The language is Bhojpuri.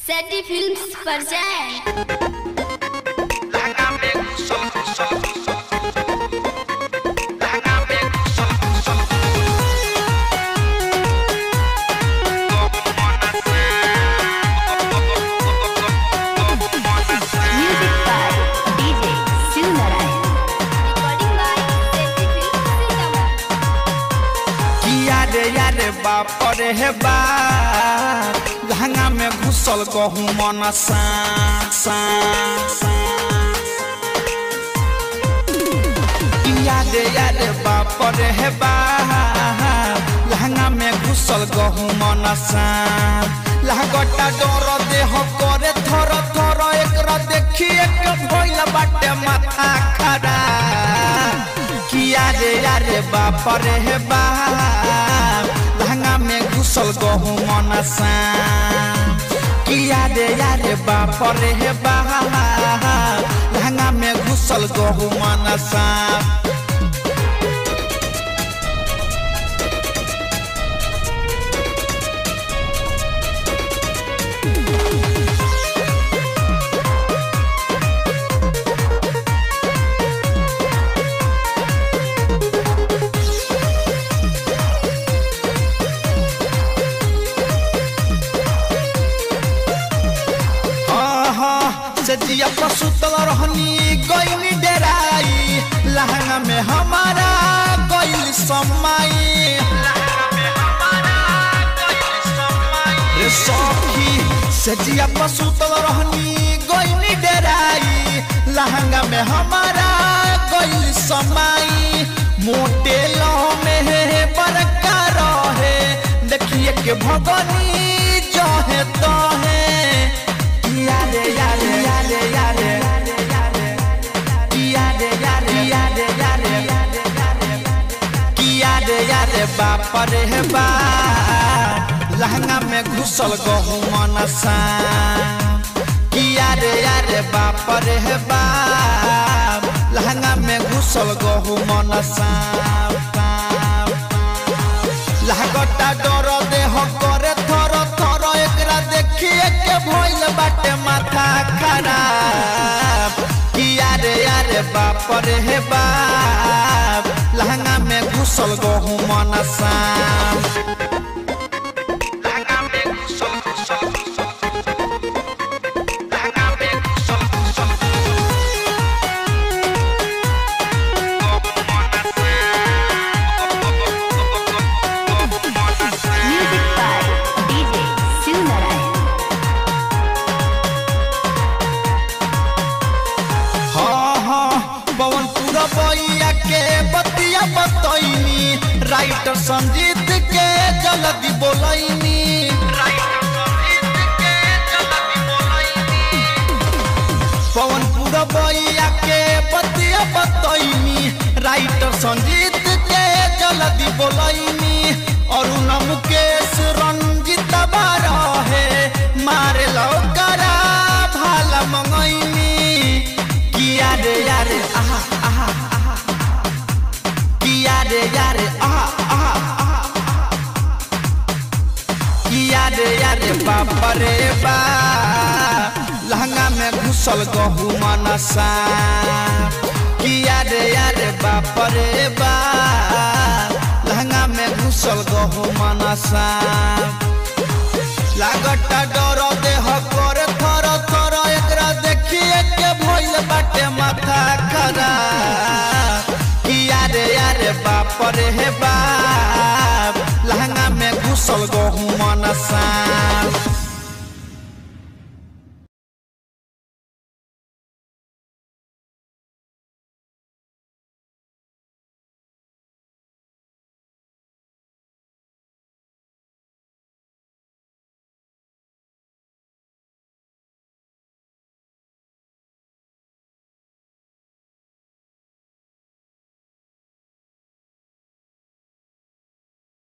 सैटी फिल्म्स पर जाएं। बापर हे बा लहंगा में घुसल गहूँ मन याद याद बापर हे बा लहंगा में घुसल गहूँ मन लहगटा डर देह करे थर थर एक देखिए भइल बाटे माथा खरा किया रे यारे बापर हे बा लहंगा में घुसल गहूँ मन किया रे यारे बापर हे बा लहंगा में घुसल गहूँ मन सजिया पसुतल रहनी गईनी डेराई लहंगा में हमारा गईल समाई रे सखी सजिया पसुतल रहनी गईनी डेराई लहंगा में हमारा गईल समाई मोटे लह में बरका रहे देखिए के भगनी जहे तहे यारे यारे यारे यारे यारे यारे यारे यारे यारे बापर हे बा लहंगा में घुसल गहूँ मन यारे यारे बापर हे बा लहंगा में घुसल गहूँ मन लहगटा डर देह करे थर थर एकरा देखिए के भइल बाटे माथा खराब यारे यारे बापर हे बा लहंगा में घुसल गहूँ मन बइया के बतिया बतैनी राइटर संजीत के जल्दी बोलैनी पवनपुर बइया के बतिया बतैनी राइटर संजीत के जल्दी बोलैनी अरुण मुकेश रंजित बारा है मारे लौकरा भाला मंगैनी किया रे यारे आहा आहा यारे यारे यारे यारे बापर हे बा लहंगा में घुसल गहूँ मन यारे यारे बापर हे बा लहंगा में घुसल गहूँ मन लागटा डर देह करे थर थर एकरा देखिए के भइल बाटे माथा खराब यारे यारे बापर हे बा लहंगा में घुसल गहूँ मन